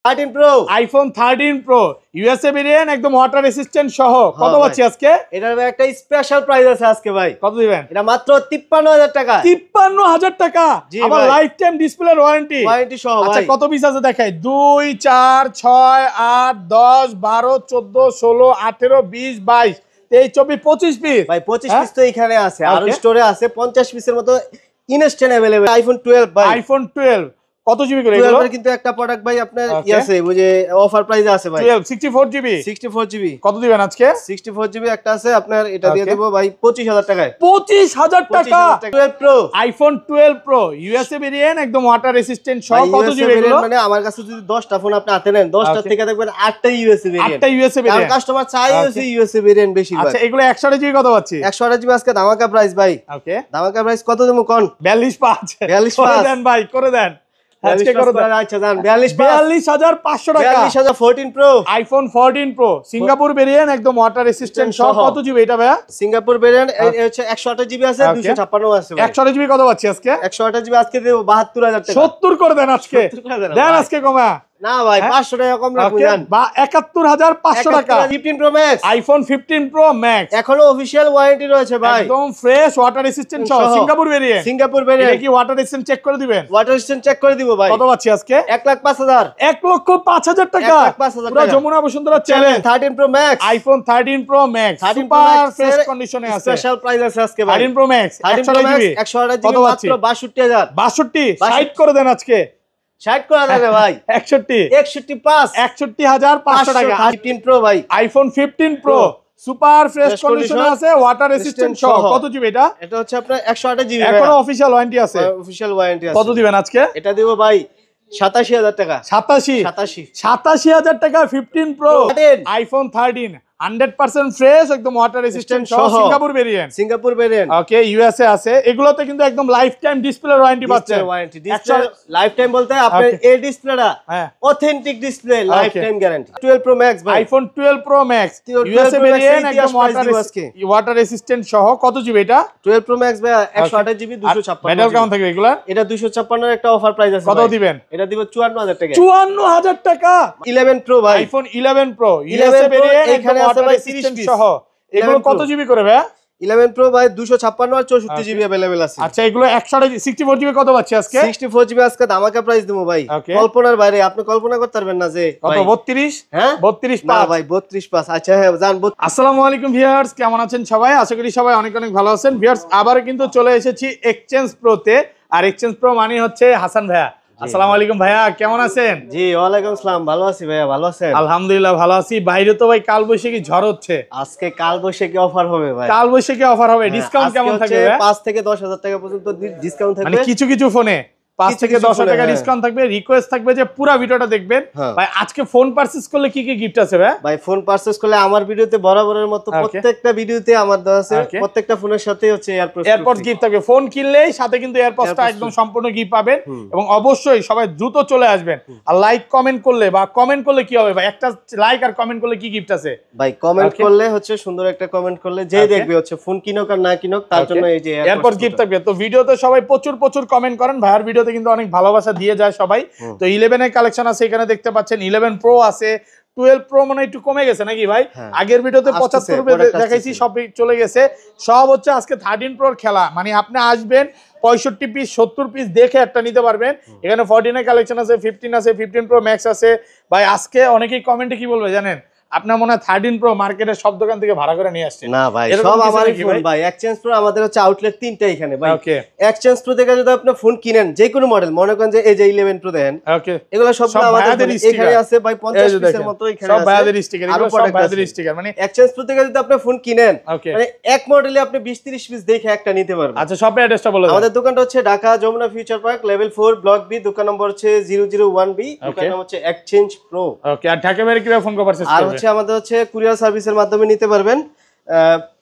13 pro, iPhone 13 pro USA variant, একদম water resistant সহ। কত পাচ্ছি আজকে? এটার একটা স্পেশাল প্রাইস আছে আজকে ভাই। কত দিবেন? এটা মাত্র 53000 টাকা। 53000 টাকা, আবার লাইফ টাইম ডিসপ্লে ওয়ারেন্টি সহ। আচ্ছা কত পিস আছে দেখাই? 2 4 6 8 10 12 14 16 18 20 22 23 24 25 পিস ভাই। 25 পিস তো এখানে আছে, আর স্টোরে আছে 50 পিসের মতো ইনস্ট্যান্ট अवेलेबल। আইফোন 12 ভাই, আইফোন 12 কত জিবি করে এগুলো? কিন্তু একটা প্রোডাক্ট ভাই আপনার কি আছে, ওই যে অফার প্রাইসে আছে ভাই। 12 64 জিবি, 64 জিবি। কত দিবেন আজকে? 64 জিবি একটা আছে আপনার, এটা দিয়ে দেব ভাই 25000 টাকায়। 25000 টাকা। 12 pro, iPhone 12 pro USA variant, একদম ওয়াটার রেসিস্ট্যান্ট সহ। কত জিবি এগুলো? মানে আমার কাছে যদি 10টা ফোন আপনি হাতে নেন, 10টা থেকে দেখবেন 8টা ইউএসএ ভেরিয়েন্ট। 8টা ইউএসএ ভেরিয়েন্ট, কারণ কাস্টমার চাই ইউএসএ ভেরিয়েন্ট বেশি ভাই। আচ্ছা এগুলো 128 জিবি কত পাচ্ছি? 128 জিবি আজকে ধামাকা প্রাইস ভাই। ওকে, ধামাকা প্রাইস কত দেবো কোন? 42.5 42.5 করে দেন ভাই, করে দেন আজকে করে দেন। আচ্ছা জান 42500 টাকা। 42000 14 pro, iPhone 14 pro Singapore variant, একদম ওয়াটার রেসিস্ট্যান্ট সহ। কত জিবি এটা ভাইয়া? সিঙ্গাপুর ভেরিয়েন্ট হচ্ছে 128 জিবি আছে, 256 আছে ভাই। 128 জিবি কত পাচ্ছি আজকে? 128 জিবি আজকে দেব 72000 টাকা। 70 করে দেন আজকে, দেন আজকে কমা। না ভাই 500 টাকা কম রাখুন জান। 71500 টাকা। 15 pro max, iPhone 15 pro max, এখনো অফিশিয়াল ওয়ারেন্টি রয়েছে ভাই, একদম ফ্রেশ ওয়াটার রেসিস্ট্যান্ট সহ। Singapore variant, Singapore variant. এটা কি ওয়াটার রেসিস্ট্যান্ট চেক করে দিবেন? ওয়াটার রেসিস্ট্যান্ট চেক করে দিব ভাই। কত পাচ্ছি আজকে? 1,05,000। 1,05,000 টাকা। 1,05,000 পুরো Jamuna Bashundhara challenge. 13 pro max, iPhone 13 pro max super fresh কন্ডিশনে আছে। স্পেশাল প্রাইস আছে আজকে ভাই। 13 প্রো ম্যাক্স 128 জিবি, 128 জিবি মাত্র 62000। 62 60 করে দেন আজকে। 60 করে দেন ভাই। 61 61.5 61500 টাকা। 15 প্রো ভাই, আইফোন 15 প্রো সুপার ফ্রেশ কন্ডিশনে আছে, ওয়াটার রেসিস্ট্যান্ট সহ। কত জিবি এটা? এটা হচ্ছে আপনার 128 জিবি, এখনো অফিশিয়াল ওয়ারেন্টি আছে। অফিশিয়াল ওয়ারেন্টি আছে। কত দিবেন আজকে? এটা দেব ভাই 87000 টাকা। 87000 টাকা 15 প্রো আইফোন 13 100% ফ্রেশ, একদম ওয়াটার রেসিস্ট্যান্ট সহ। Singapore variant, Singapore variant. Okay USA আছে। এগুলোতে কিন্তু একদম লাইফ টাইম ডিসপ্লে ওয়ারেন্টি পাচ্ছেন। ডিসপ্লে লাইফ টাইম বলতে আপনার এই ডিসপ্লেটা authentic display, lifetime guarantee. 12 pro max ভাই, iPhone 12 pro max USA variant, একদম ওয়াটার রেসিস্ট্যান্ট সহ। কত জিবি এটা? 12 প্রো ম্যাক্স ভাই 128 জিবি 256। মেটাল কেমন থাকবে এগুলা? এটা 256 এর একটা অফার প্রাইস আছে। কত দিবেন? এটা দিব 54000 টাকা। 54000 টাকা। 11 প্রো ভাই, আইফোন 11 প্রো ইউএসএ ভেরিয়েন্ট, এখানে আছে ভাই 30 পিস সহ। এগুলো কত জিবি করে ভাই? 11 প্রো ভাই 256 আর 64 জিবি अवेलेबल আছে। আচ্ছা এগুলো 164 জিবি কত পাচ্ছি আজকে? 64 জিবি আজকে ধামাকা প্রাইস দেবো ভাই। কল্পনার বাইরে, আপনি কল্পনা করতে পারবেন না যে কত 32? হ্যাঁ 32 না ভাই 32 পাস। আচ্ছা হ্যাঁ জান। আসসালামু আলাইকুম ভিউয়ার্স, কেমন আছেন সবাই? আশা করি সবাই অনেক অনেক ভালো আছেন। ভিউয়ার্স আবার কিন্তু চলে এসেছি এক্সচেঞ্জ প্রোতে, আর এক্সচেঞ্জ প্রো মানে হচ্ছে হাসান ভাইয়া। আসসালামু আলাইকুম ভাইয়া, কেমন আছেন? জি ওয়ালাইকুম আসসালাম, ভালো আছি ভাইয়া, ভালো আছেন? আলহামদুলিল্লাহ ভালো আছি। বাইরে তো ভাই কালবৈশাখী ঝড় হচ্ছে। আজকে কালবৈশাখী অফার হবে ভাই। কালবৈশাখী অফার হবে, ডিসকাউন্ট কেমন থাকবে? 5 থেকে 10000 টাকা পর্যন্ত ডিসকাউন্ট থাকবে। মানে কিছু কিছু ফোনে 5 থেকে 10 টাকা ডিসকাউন্ট থাকবে। রিকোয়েস্ট থাকবে যে পুরো ভিডিওটা দেখবেন। ভাই আজকে ফোন পারচেজ করলে কি কি গিফট আছে ভাই? ভাই ফোন পারচেজ করলে আমার ভিডিওতে বরাবরের মতো প্রত্যেকটা ভিডিওতে আমার দেওয়া আছে, প্রত্যেকটা ফোনের সাথে হচ্ছে এয়ারপডস গিফট থাকবে। ফোন কিনলেই সাথে কিন্তু এয়ারপডসটা একদম সম্পূর্ণ গিফট পাবেন। এবং অবশ্যই সবাই দ্রুত চলে আসবেন। আর লাইক কমেন্ট করলে বা কমেন্ট করলে কি হবে ভাই? একটা লাইক আর কমেন্ট করলে কি গিফট আছে ভাই? কমেন্ট করলে হচ্ছে সুন্দর একটা কমেন্ট করলে যে দেখবে হচ্ছে ফোন কিনুক আর না কিনুক তার জন্য এই যে এয়ারপডস গিফট থাকবে। তো ভিডিওতে সবাই প্রচুর প্রচুর কমেন্ট করেন, ভাইয়ার ভিডিওতে কিন্তু অনেক ভালোবাসা দিয়ে যায় সবাই। তো 11 এর কালেকশন আছে, এখানে দেখতে পাচ্ছেন 11 প্রো আছে। 12 প্রো মানে একটু কমে গেছে নাকি ভাই? আগের ভিডিওতে 75 দেখাইছি, সব চলে গেছে। সব হচ্ছে আজকে 13 প্রোর খেলা। মানে আপনি আসবেন 65 পিস 70 পিস দেখে একটা নিতে পারবেন। এখানে 14 এর কালেকশন আছে, 15 আছে, 15 প্রো ম্যাক্স আছে। ভাই আজকে অনেকেই কমেন্টে কি বলবে জানেন? আপনার মনে হয় 13 প্রো মার্কেটের সব দোকান থেকে ভাড়া করে নিয়ে আসছে? না ভাই, সব আমারই ফোন ভাই। এক্সচেঞ্জ প্রো আমাদের হচ্ছে আউটলেট 3টা এখানে ভাই। এক্সচেঞ্জ প্রো থেকে যদি আপনি ফোন কিনেন যে কোনো মডেল, মনে করেন যে এই যে 11 প্রো দেন, ওকে এগুলো সব আমাদের এখানে আছে ভাই। 50 পিসের মতো এখানে আছে, সব ভাইয়াদের স্টিকার। এগুলো সব ভাইয়াদের স্টিকার। মানে এক্সচেঞ্জ প্রো থেকে যদি আপনি ফোন কিনেন, মানে এক মডেলে আপনি 20-30 পিস দেখে একটা নিতে পারবেন। আচ্ছা সব অ্যাড্রেসটা বলে দেন। আমাদের দোকানটা হচ্ছে Dhaka Jamuna future park level 4 block B, দোকান নম্বর হচ্ছে 001B, দোকান নাম হচ্ছে এক্সচেঞ্জ প্রো। ওকে, আর ঢাকা বাইরে কিভাবে ফোন পারচেজ করবে? আর হচ্ছে আমাদের হচ্ছে কুরিয়ার সার্ভিসের মাধ্যমে নিতে পারবেন।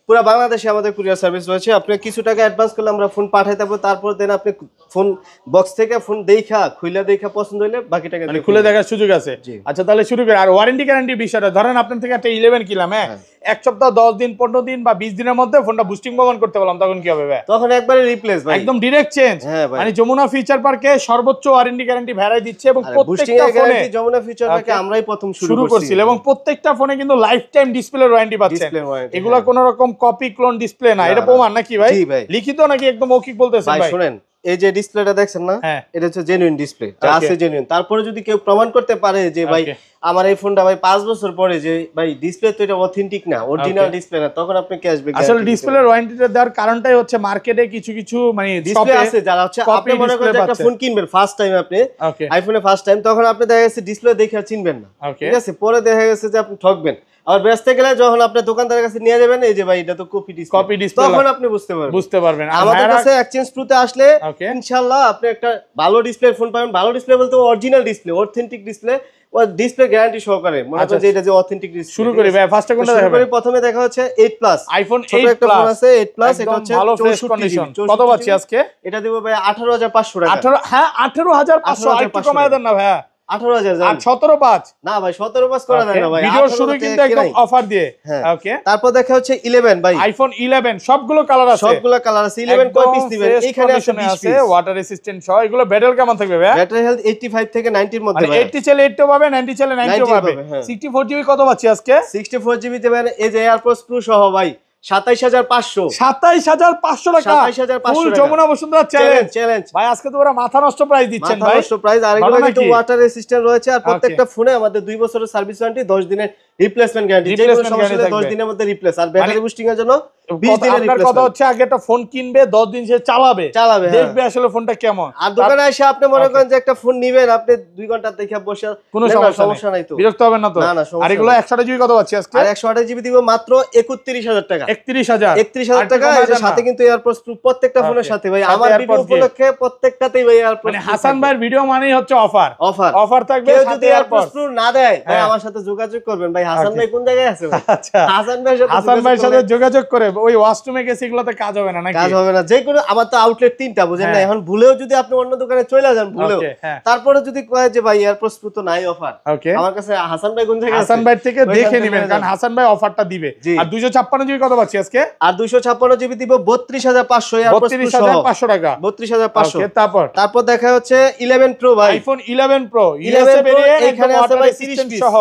পুরো বাংলাদেশে আমাদের কুরিয়ার সার্ভিস রয়েছে। আপনি কিছু টাকা অ্যাডভান্স করলে আমরা ফোন পাঠাই দেব, তারপর দেন আপনি ফোন বক্স থেকে ফোন দেখা খুলে দেখা পছন্দ হলে বাকি টাকা মানে খুলে দেখার সুযোগ আছে। আচ্ছা তাহলে শুরু করি। আর ওয়ারেন্টি গ্যারান্টি বিষয়টা ধরেন আপনার থেকে একটা 11 কিনলাম, হ্যাঁ এক সপ্তাহ 10 দিন 15 দিন বা 20 দিনের মধ্যে ফোনটা বুস্টিং প্রমাণ করতে বললাম, তখন কি হবে ভাই? তখন একবারে রিপ্লেস ভাই, একদম ডাইরেক্ট চেঞ্জ। মানে যমুনা ফিউচার পার্কে সর্বোচ্চ ওয়ারেন্টি গ্যারান্টি ভ্যারাই দিচ্ছে এবং প্রত্যেকটা ফোনে যমুনা ফিউচার পার্কে আমরাই প্রথম শুরু করছিল এবং প্রত্যেকটা ফোনে কিন্তু লাইফ টাইম ডিসপ্লে ওয়ারেন্টি পাচ্ছেন। এগুলা কোনো রকম কপি ক্লোন ডিসপ্লে না, এটা প্রমাণ নাকি ভাই? লিখিত নাকি একদম মৌখিক বলতেছেন ভাই? শুনেন, এই যে ডিসপ্লেটা দেখছেন না, এটা হচ্ছে জেনুইন ডিসপ্লে, যা আছে জেনুইন। তারপরে যদি কেউ প্রমাণ করতে পারে যে ভাই আমার এই ফোনটা ভাই 5 বছর পরে যে ভাই ডিসপ্লে তো এটা অথেন্টিক না, অরিজিনাল ডিসপ্লে না, তখন আপনি ক্যাশব্যাক। আসলে ডিসপ্লের ওয়ারেন্টিটা দেওয়ার কারণটাই হচ্ছে মার্কেটে কিছু কিছু মানে ডিসপ্লে আছে যারা হচ্ছে আপনি মনে করেন একটা ফোন কিনবেন ফার্স্ট টাইম, আপনি আইফোনে ফার্স্ট টাইম, তখন আপনি দেখা গেছে ডিসপ্লে দেখে চিনবেন না, ঠিক আছে? পরে দেখা গেছে যে আপনি ঠকবেন। আর বেচতে গেলে যখন আপনি দোকানদারের কাছে নিয়ে যাবেন, এই যে ভাই এটা তো কপি ডিসপ্লে, তখন আপনি বুঝতে পারবেন। আমাদের কাছে এক্সচেঞ্জ প্রুতে আসলে ইনশাআল্লাহ আপনি একটা ভালো ডিসপ্লে ফোন পাবেন। ভালো ডিসপ্লে বলতে অরিজিনাল ডিসপ্লে, অথেন্টিক ডিসপ্লে, ও ডিসপ্লে গ্যারান্টি সহকারে। মনে করেন যে এটা যে অথেন্টিক ডিসপ্লে। শুরু করি ভাই, ফার্স্টে কোনটা দেখাবেন? প্রথমে দেখা হচ্ছে 8 প্লাস, আইফোন 8 প্লাস আছে, 8 প্লাস, এটা হচ্ছে ভালো ফ্রেশ কন্ডিশন। কত পাচ্ছি আজকে? এটা দেব ভাই 18500 টাকা। 18, হ্যাঁ 18500, একটু কমায় দেন না ভাইয়া। 18000 আর 175 না ভাই, 175 করা যায় না ভাই, ভিডিওর শুরু কিন্তু একদম অফার দিয়ে। ওকে, তারপর দেখা হচ্ছে 11 ভাই, আইফোন 11 সবগুলো কালার আছে, সবগুলো কালার আছে। 11 কয় পিস দিবেন? এখানে আছে 20 আছে, ওয়াটার রেসিস্ট্যান্ট সহ। এগুলো ব্যাটারি কেমন থাকবে ভাই? ব্যাটারি হেলথ 85 থেকে 90 এর মধ্যে ভাই। 80 চলে 80 পাবে, 90 চলে 90 পাবে। 64 জিবি কত পাচ্ছি আজকে? 64 জিবি দেবেন এই যে এয়ারপোর্টস প্রো সহ ভাই 27500। 27500 টাকা, 27500 ফুল যমুনা বসুন্ধরা চ্যালেঞ্জ ভাই। আজকে তো ওরা মাথা নষ্ট প্রাইস দিচ্ছেন ভাই, মাথা নষ্ট প্রাইস। আর এগুলো কিন্তু ওয়াটার রেসিস্ট্যান্ট রয়েছে, আর প্রত্যেকটা ফোনে আমাদের 2 বছরের সার্ভিস ওয়ারেন্টি, 10 দিনের রিপ্লেসমেন্ট গ্যারান্টি, যে কোনো সমস্যা হলে 10 দিনের মধ্যে রিপ্লেস। আর ব্যাটারি বুস্টিং এর জন্য 20 দিনের রিপ্লেসমেন্ট। কথা হচ্ছে আগে একটা ফোন কিনবে, 10 দিন সে চালাবে, দেখবে আসলে ফোনটা কেমন। আর দোকানে এসে আপনি মনে করেন যে একটা ফোন নিবেন, আপনি 2 ঘন্টা দেখে বসে কোনো সমস্যা নাই তো, বিরক্ত হবেন না তো? আর এগুলো 128 জিবি কত পাচ্ছি আজকে? আর 128 জিবি দিব মাত্র 31000 টাকা। 31000 টাকা। এর সাথে কিন্তু এয়ারপোর্টস প্রো প্রত্যেকটা ফোনের সাথে ভাই, আমার ভিডিও উপলক্ষে প্রত্যেকটাতেই ভাই এয়ারপোর্টস, মানে হাসান ভাইয়ের ভিডিও মানেই হচ্ছে অফার থাকবে। কেউ যদি এয়ারপোর্টস প্রো না দেয় ভাই আমার সাথে যোগাযোগ করবেন ভাই। হাসান ভাই কোন জায়গায় আছে ভাই? আচ্ছা, হাসান ভাইয়ের সাথে যোগাযোগ করে ওই ওয়াশরুমে গেছে, এগুলোতে কাজ হবে না নাকি? কাজ হবে না। যে কোনো আমার তো আউটলেট 3টা, বুঝেন না? এখন ভুলেও যদি আপনি অন্য দোকানে চলে যান, ভুলেও তারপরে যদি কয় যে ভাই এয়ারপোর্টস প্রো তো নাই অফার, আমার কাছে হাসান ভাই কোন জায়গায় আছে? হাসান ভাই থেকে দেখে নেবেন, কারণ হাসান ভাই অফারটা দিবে। আর 256 জিবি কত পাচ্ছি আজকে? আর 256 জিবি দিব 32500 এয়ারপোর্টস প্রো সহ। 32500 টাকা, 32500। ওকে, তারপর দেখা হচ্ছে 11 প্রো ভাই, আইফোন 11 প্রো ইউএসএ ভেরিয়েন্ট, এখানে আছে ভাই 30 পিস সহ।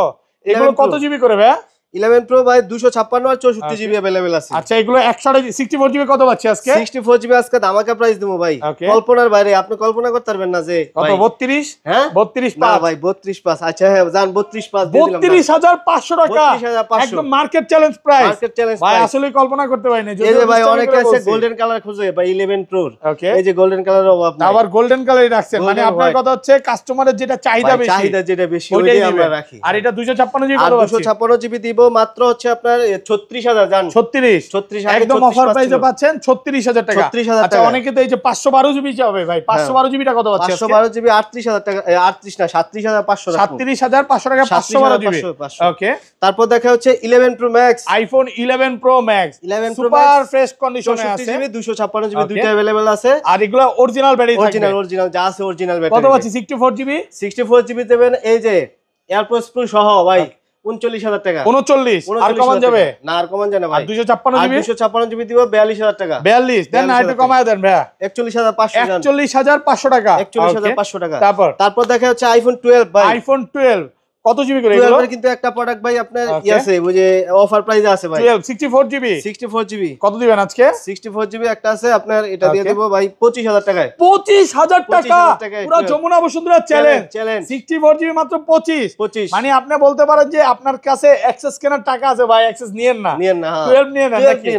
এগুলো কত জিবি করে ভাই? 11 প্রো ভাই 256 আর 64 জিবি अवेलेबल আছে। আচ্ছা, এগুলো 164 জিবি কত পাচ্ছি আজকে? 64 জিবি আজকে ধামাকা প্রাইস দেবো ভাই, কল্পনার বাইরে। আপনি কল্পনা করতে পারবেন না যে কত? 32, হ্যাঁ 32 না ভাই 32 পাস। আচ্ছা হ্যাঁ জান 32 পাস দিয়ে দিলাম। 32500 টাকা, 32500 একদম মার্কেট চ্যালেঞ্জ প্রাইস। ভাই আসলে কল্পনা করতে পারি না। এই যে ভাই অনেকে আছে গোল্ডেন কালার খুঁজে ভাই 11 প্রো, এই যে গোল্ডেন কালার অভাব নাই, আবার গোল্ডেন কালারই রাখছেন। মানে আপনার কথা হচ্ছে কাস্টমারের যেটা চাহিদা বেশি ওইটাই আমরা রাখি। আর এটা 256 জিবি কত পাচ্ছি? 256 জিবি দিব মাত্র হচ্ছে আপনার 36000 জান। 36 একদম অফার প্রাইসে পাচ্ছেন 36000 টাকা। আচ্ছা, অনেকে তো এই যে 512 জিবি চাবে ভাই, 512 জিবিটা কত পাচ্ছি আজকে? 512 জিবি 38000 টাকা, 38 না 37500 টাকা। 37500 টাকা 512 জিবি। ওকে, তারপর দেখা হচ্ছে 11 pro max, iPhone 11 pro max, 11 pro super fresh কন্ডিশনে আছে। 64 জিবি 256 জিবি দুইটা अवेलेबल আছে। আর এগুলো অরিজিনাল ব্যাটারি থাকবে, অরিজিনাল যা আছে অরিজিনাল ব্যাটারি। কত পাচ্ছি? 64 জিবি 64 জিবি দেবেন এই যে এয়ারপোর্টস প্রো সহ ভাই 39000 টাকা। 39 আর কমান যাবে না? আর কমান যায় না ভাই। 256 জিবি 256 জিবি দিব 42000 টাকা। 42 দেন না, একটু কমায় দেন ভাই। 41500 টাকা। 41500 টাকা। তারপর দেখা হচ্ছে আইফোন 12 ভাই, আইফোন 12 কত জিবি করে এগুলো? 12 কিন্তু একটা প্রোডাক্ট ভাই আপনার আছে ওই যে অফার প্রাইসে আছে ভাই। 12 64 জিবি 64 জিবি কত দিবেন আজকে? 64 জিবি একটা আছে আপনার, এটা দিয়ে দেব ভাই 25000 টাকায়। 25000 টাকা, পুরো যমুনা বসুন্ধরা চ্যালেঞ্জ। 64 জিবি মাত্র 25। মানে আপনি বলতে পারেন যে আপনার কাছে অ্যাক্সেস কেনার টাকা আছে ভাই, অ্যাক্সেস নিয়েন না, 12 নিয়ে নেন নাকি?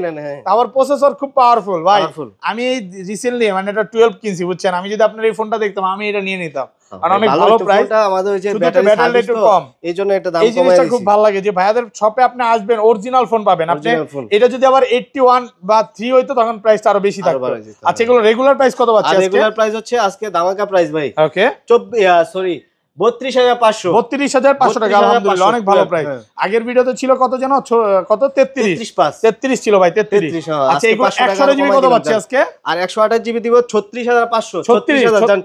আবার প্রসেসর খুব পাওয়ারফুল ভাই। আমি রিসেন্টলি মানে এটা 12 কিনছি, বুঝছেন? আমি যদি আপনার এই ফোনটা দেখতাম আমি এটা নিয়ে নিতাম, আর অনেক ভালো প্রাইস। আমাদের ওই যে ব্যাটারি সার্ভিস তো এইজন্য এটা দাম কমাই দিয়েছি। এই জিনিসটা খুব ভালো লাগে যে ভাইয়াদের শপে আপনি আসবেন, অরিজিনাল ফোন পাবেন আপনি। এটা যদি আবার 81 বা 3 হইতো তখন প্রাইসটা আরো বেশি থাকতো। আচ্ছা, এগুলো রেগুলার প্রাইস কত পাচ্ছি আজকে? রেগুলার প্রাইস হচ্ছে আজকে ধামাকা প্রাইস ভাই। ওকে, 32500 টাকা। আলহামদুলিল্লাহ, অনেক ভালো প্রাইস। আগের ভিডিওতে ছিল কত যেন, কত 33 ছিল ভাই, 33। আচ্ছা, এগুলো 128 জিবি কত পাচ্ছি আজকে? আর 128 জিবি দিব 36500।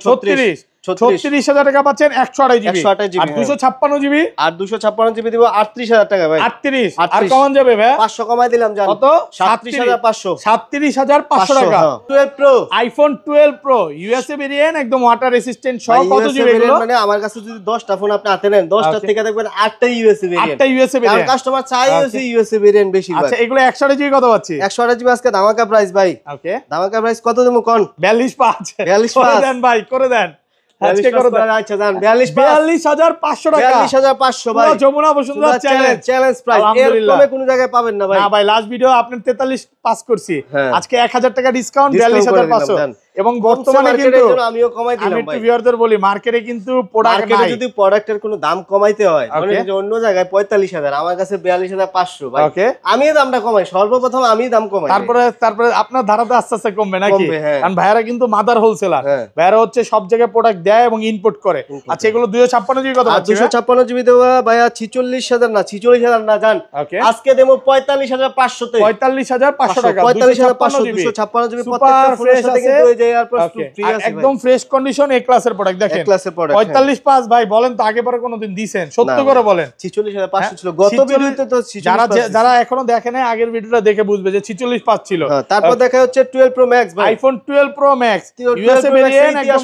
36 36000 টাকা পাচ্ছেন 128 জিবি আর 256 জিবি আর 256 জিবি দিব 38000 টাকা ভাই 38 আর কমান যাবে ভাই 500 কমাই দিলাম জান কত 37500 37500 টাকা 12 pro iPhone 12 pro USA variant একদম ওয়াটার রেসিস্ট্যান্ট সহ কত জিবি এগুলো মানে আমার কাছে যদি 10টা ফোন আপনি হাতে নেন 10টা থেকে দেখবেন 8টা ইউএসএ ভেরিয়েন্ট 8টা ইউএসএ ভেরিয়েন্ট কারণ কাস্টমার চাই ইউএসএ ভেরিয়েন্ট বেশি আচ্ছা এগুলো 128 জিবি কত পাচ্ছি 128 জিবি আজকে ধামাকা প্রাইস ভাই ওকে ধামাকা প্রাইস কত দেবো কোন 42.5 42.5 দেন ভাই করে দেন আজকে করে দেন আচ্ছা জান 42500 টাকা 42500 ভাই যমুনা বসুন্ধরা চ্যালেঞ্জ প্রাইস এর কমে কোনো জায়গায় পাবেন না ভাই না ভাই লাস্ট ভিডিও আপনি 43 পাস করছি আজকে 1000 টাকা ডিসকাউন্ট 42500 এবং বর্তমানে কিন্তু আমিও কমাই দিলাম ভাই আমি ভিউয়ারদের বলি মার্কেটে কিন্তু প্রোডাক্ট নাই যদি প্রোডাক্টের কোনো দাম কমাইতে হয় মানে যে অন্য জায়গায় 45000 আমার কাছে 42500 ভাই আমি দামটা কমাই সর্বপ্রথম আমি দাম কমাই তারপরে আপনার ধারাতে আস্তে আস্তে কমবে নাকি কারণ ভাইরা কিন্তু মাদার হোলসেলার ভাইরা হচ্ছে সব জায়গায় প্রোডাক্ট দেয় এবং ইনপুট করে আচ্ছা এগুলো 256 জিবি কত আছে 256 জিবি দেওয়া ভাইয়া 46000 না 46000 না জান আজকে দেবো 45500 তে 45500 টাকা 45500 256 জিবি প্রত্যেকটা ফোনের সাথে কিন্তু এই যে এয়ারপড ফ্রি আছে একদম ফ্রেশ কন্ডিশন এ ক্লাসের প্রোডাক্ট দেখেন 45.5 ভাই বলেন তো আগে পরে কোনোদিন দিবেন সত্য করে বলেন 46500 ছিল গত ভিডিওতে তো যারা এখনো দেখেন নাই আগের ভিডিওটা দেখে বুঝবে যে 465 ছিল তারপর দেখা হচ্ছে 12 প্রো ম্যাক্স ভাই iPhone 12 pro max USA variant একদম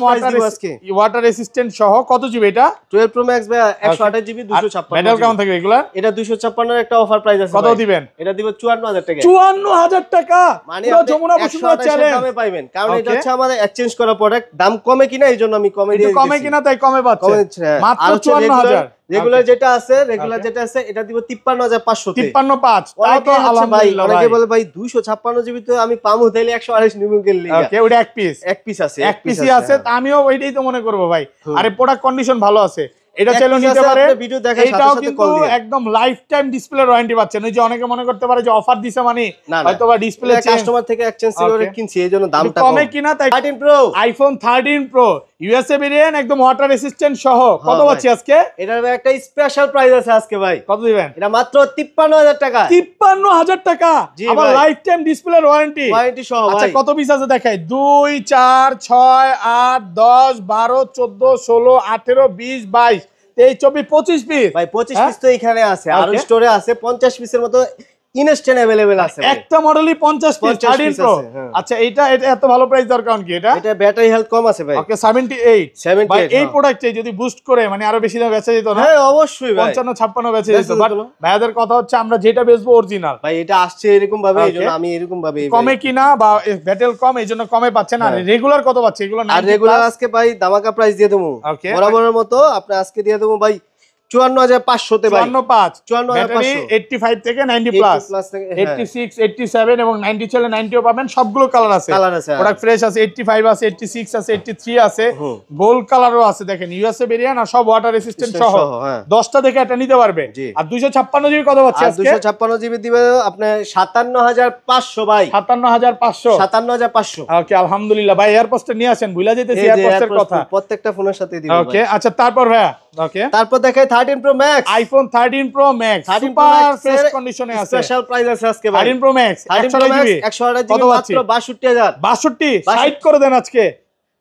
ওয়াটার রেসিস্ট্যান্ট সহ কত জিবি এটা 12 প্রো ম্যাক্স ভাই 128 জিবি 256 মেটাল কেমন থাকবে এগুলা এটা 256 এর একটা অফার প্রাইস আছে কত দিবেন এটা দিব 54000 টাকা 54000 টাকা মানে যমুনা বসুন্ধরা চ্যালেঞ্জ দামে পাবেন কারণ এটা হচ্ছে আমাদের এক্সচেঞ্জ করা প্রোডাক্ট দাম কমে কিনা এইজন্য আমি কমে দিয়ে দিচ্ছি কমে কিনা তাই কমে পাচ্ছে মাত্র 54000 রেগুলার যেটা আছে এটা দিব 53500 তে 535 তাও তো আলহামদুলিল্লাহ ভাই অনেকে বলে ভাই 256 জিবি তো আমি পামু তাইলে 128 নিবো গেলি ওকে ওটা এক পিস আছে আমিও ওইটাই তো মনে করব ভাই আরে প্রোডাক্ট কন্ডিশন ভালো আছে এটা চাইলে নিতে পারে ভিডিও দেখার সাথে এটাও সাথে কিন্তু কল দিয়ে একদম লাইফ টাইম ডিসপ্লে ওয়ারেন্টি পাচ্ছেন ওই যে অনেকে মনে করতে পারে যে অফার দিছে মানে হয়তোবা ডিসপ্লে কাস্টমার থেকে এক্সচেঞ্জ করে কিনছি এইজন্য দামটা কমে কিনা তাই 13 pro iPhone 13 pro USA variant একদম ওয়াটার রেসিস্ট্যান্ট সহ কত পাচ্ছি আজকে এটার একটা স্পেশাল প্রাইস আছে আজকে ভাই কত দিবেন এটা মাত্র 53000 টাকা 53000 টাকা আবার লাইফ টাইম ডিসপ্লে ওয়ারেন্টি সহ ভাই আচ্ছা কত পিস আছে দেখাই 2 4 6 8 10 12 14 16 18 20 22 23 24 25 পিস ভাই 25 পিস তো এখানে আছে আর স্টোরে আছে 50 পিসের মতো ইনস্ট্যান্ট अवेलेबल আছে একটা মডেলই 50 পিস 13 প্রো আচ্ছা এটা এত ভালো প্রাইস দরকার কি এটা ব্যাটারি হেলথ কম আছে ভাই ওকে 78 ভাই এই প্রোডাক্টে যদি বুস্ট করে মানে আরো বেশি দাম বেচা যেত না হ্যাঁ অবশ্যই ভাই 55 56 বেচা যেত বাট ভাইদের কথা হচ্ছে আমরা যেটা বেচবো অরিজিনাল ভাই এটা আসছে এরকম ভাবে এইজন্য আমি এরকম ভাবে কমে কিনা বা ব্যাটেল কম এইজন্য কমে পাচ্ছেন আর রেগুলার কত পাচ্ছে এগুলো আর রেগুলার আজকে ভাই ধামাকা প্রাইস দিয়ে দেবো বরাবরের মতো আপনি আজকে দিয়ে দেবো ভাই 54500 তে ভাই 545 85 থেকে 90 প্লাস 86 87 এবং 90 চলে 90 ও পাবেন সবগুলো কালার আছে প্রোডাক্ট ফ্রেশ আছে 85 আছে 86 আছে 83 আছে গোল্ড কালারও আছে দেখেন ইউএসএ ভেরিয়েন্ট আর সব ওয়াটার রেসিস্ট্যান্ট সহ 10টা দেখে এটা নিতে পারবে আর 256 জিবি কত পাচ্ছে আজকে 256 জিবি দিবে আপনি 57500 ভাই 57500 ওকে আলহামদুলিল্লাহ ভাই এয়ারপোস্টে নিয়ে আসেন ভুলা যাইতেছি এয়ারপোস্টের কথা প্রত্যেকটা ফোনের সাথে দিব ওকে আচ্ছা তারপর ভাই ওকে তারপর দেখাই 13 pro max iPhone 13 pro max super fresh কন্ডিশনে আছে স্পেশাল প্রাইস আছে আজকে ভাই 13 প্রো ম্যাক্স 128 জিবি মাত্র 62000 62 সাইড করে দেন আজকে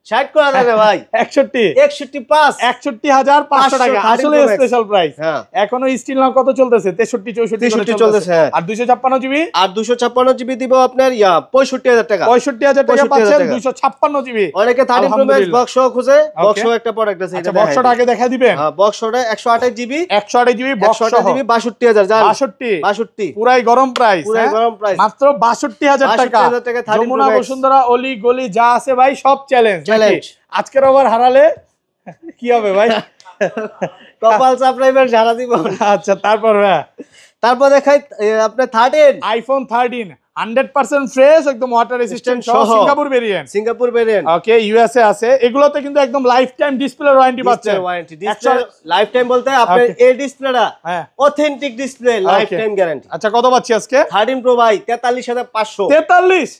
60 করে দেন ভাই 61500 টাকা আসলে স্পেশাল প্রাইস এখনো স্টিল নাও কত চলতেছে 63 64 চলতেছে আর 256 জিবি আর 256 জিবি দিব আপনার 65000 টাকা 65000 টাকা পাচ্ছেন 256 জিবি অনেকে 13 প্রো ম্যাক্স বক্স খুঁজে বক্স একটা প্রোডাক্ট আছে এটা বক্সটা আগে দেখা দিবেন হ্যাঁ বক্সটা 128 জিবি 128 জিবি বক্স 128 জিবি 62000 জান 62 পুরাই গরম প্রাইস মাত্র 62000 টাকা যমুনা বসুন্ধরা অলি গলি যা আছে ভাই সব চ্যালেঞ্জ আজকের ওভার হারালে কি হবে ভাই কপাল সাবস্ক্রাইবার জানা দিব আচ্ছা তারপর দেখাই আপনার 13 আইফোন 13 100% ফ্রেশ একদম ওয়াটার রেসিস্ট্যান্ট সহ সিঙ্গাপুর ভেরিয়েন্ট ওকে ইউএসএ আছে এগুলোতে কিন্তু একদম লাইফ টাইম ডিসপ্লে ওয়ারেন্টি পাচ্ছেন ডিসপ্লে লাইফ টাইম বলতে আপনি এই ডিসপ্লেটা authentic display lifetime guarantee আচ্ছা কত পাচ্ছি আজকে 13 প্রো ভাই 43500 43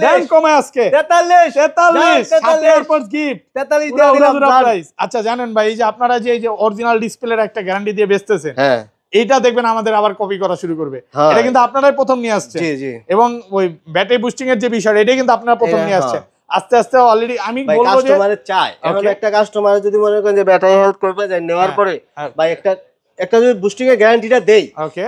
দেন কমে আজকে 43 সাথে এয়ারপোর্টস গিফট 43 দিয়ে দিলাম প্রাইস আচ্ছা জানেন ভাই এই যে আপনারা যে এই যে অরিজিনাল ডিসপ্লের একটা গ্যারান্টি দিয়ে বেচতেছেন হ্যাঁ এইটা দেখবেন আমাদের আবার কপি করা শুরু করবে এটা কিন্তু আপনারাই প্রথম নিয়ে আসছে এবং ওই ব্যাটারি বুস্টিং এর যে বিষয় এটা কিন্তু আপনারা প্রথম নিয়ে আসছে আস্তে আস্তে অলরেডি আমি ভাই বলবো যে কাস্টমারের চাই, এখন একটা কাস্টমার যদি মনে করেন যে ব্যাটারি হেলথ করবে যায় নেওয়ার পরে ভাই একটা যদি বুস্টিং এর গ্যারান্টিটা দেই,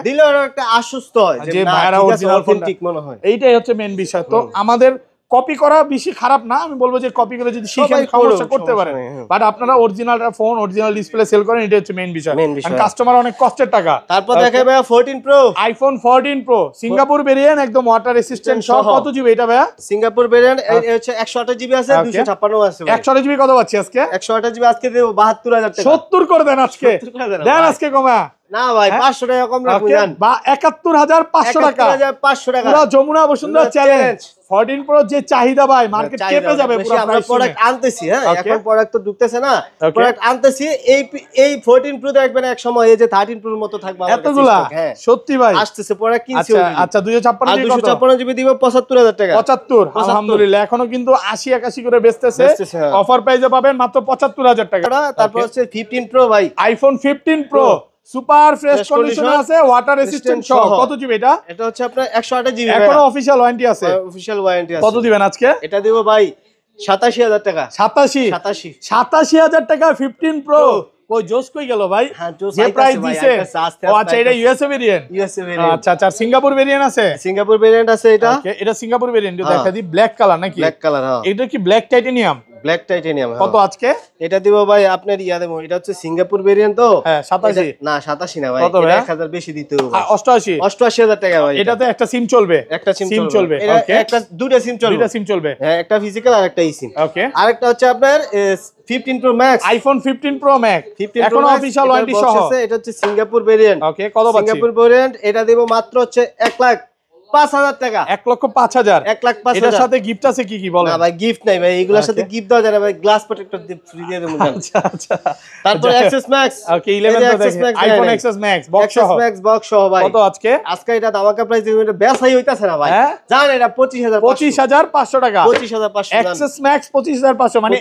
দিলে ওরা একটা আশ্বস্ত হয় যে না ঠিক আছে অথেন্টিক মনে হয়। এইটাই হচ্ছে মেইন বিষয়। তো আমাদের কপি করা বেশি খারাপ না, আমি বলবো যে কপি করে যদি শিখেন সমস্যা করতে পারেন, বাট আপনারা অরিজিনালটা ফোন অরিজিনাল ডিসপ্লে সেল করেন, এটা হচ্ছে মেইন বিষয়। কাস্টমার অনেক কষ্টের টাকা। তারপর দেখে ভাই 14 pro, iPhone 14 pro Singapore variant, একদম ওয়াটার রেসিস্ট্যান্ট সহ। কত জিবি এটা ভাইয়া? সিঙ্গাপুর ভেরিয়েন্ট এই হচ্ছে 128 জিবি আছে, 256 আছে ভাই। 128 জিবি কত পাচ্ছি আজকে? 128 জিবি আজকে দেব 72000 টাকা। 70 করে দেন আজকে, দেন আজকে কমা। না ভাই 500 টাকা কম রাখুন জান, বা 71500 টাকা, 71500 টাকা পুরো যমুনা বসুন্ধরা চ্যালেঞ্জ। 14 প্রো যে চাহিদা ভাই, মার্কেট কেঁপে যাবে পুরো। আমরা প্রোডাক্ট আনতেছি, হ্যাঁ এখন প্রোডাক্ট তো ঢুকতেছে না, প্রোডাক্ট আনতেছি। এই 14 প্রো দেখবেন এক সময় এই যে 13 প্রোর মতো থাকবে আমাদের এতগুলা। হ্যাঁ সত্যি ভাই আসতেছে প্রোডাক্ট কিনছি। আচ্ছা 256 জিবি দিব 75000 টাকা। 75 আলহামদুলিল্লাহ, এখনো কিন্তু 80 81 করে বেচতেছে। অফার প্রাইসে পাবেন মাত্র 75000 টাকা। তারপর হচ্ছে 15 প্রো ভাই, আইফোন 15 প্রো সুপার ফ্রেশ কন্ডিশনে আছে, ওয়াটার রেসিস্ট্যান্ট সহ। কত জিবি এটা? এটা হচ্ছে আপনার 128 জিবি, এখনো অফিশিয়াল ওয়ারেন্টি আছে। অফিশিয়াল ওয়ারেন্টি আছে। কত দিবেন আজকে? এটা দিব ভাই 87000 টাকা। 87000 টাকা 15 প্রো। ওই জোস কই গেল ভাই? যে প্রাইস দিছে। ও আচ্ছা, এটা ইউএসএ ভেরিয়েন্ট। আচ্ছা সিঙ্গাপুর ভেরিয়েন্ট আছে? সিঙ্গাপুর ভেরিয়েন্ট আছে এটা। ওকে, এটা সিঙ্গাপুর ভেরিয়েন্ট। দেখা দি ব্ল্যাক কালার নাকি? ব্ল্যাক কালার, হ্যাঁ। এটা কি ব্ল্যাক টাইটেনিয়াম? Black titanium. কত আজকে? এটা দিব ভাই আপনার দেব, এটা হচ্ছে সিঙ্গাপুর ভেরিয়েন্ট তো। হ্যাঁ 87 না 87 না ভাই, কত ভাই? 1000 বেশি দিতে হবে। 88000 টাকা ভাই। এটাতে একটা সিম চলবে? একটা সিম চলবে। ওকে, একটা দুটো সিম চলবে। দুটো সিম চলবে, হ্যাঁ একটা ফিজিক্যাল আর একটা ই-সিম। ওকে। আরেকটা হচ্ছে আপনার 15 pro max, iPhone 15 pro max, 15 এখনো অফিশিয়াল ওয়ারেন্টি সহ। এটা হচ্ছে সিঙ্গাপুর ভেরিয়েন্ট। ওকে, কত পাচ্ছি? সিঙ্গাপুর ভেরিয়েন্ট এটা দেব মাত্র হচ্ছে 1,05,000 টাকা। 1,05,000। 1,05,000। এটার সাথে গিফট আছে কি কি বলেন? না ভাই গিফট নাই ভাই, এগুলোর সাথে গিফট দেওয়া যায় না ভাই, গ্লাস প্রোটেক্টর ফ্রি দিয়ে দেব জান। আচ্ছা তারপর এক্সএস ম্যাক্স। ওকে 11 তো দেখেন, আইফোন এক্সএস ম্যাক্স বক্স সহ। এক্সএস ম্যাক্স বক্স সহ ভাই। কত আজকে? আজকে এটা ধামাকা প্রাইস দিবেন, এটা বেচাই হইতাছে না ভাই জান, এটা 25500 টাকা। 25500 এক্সএস ম্যাক্স 25500, মানে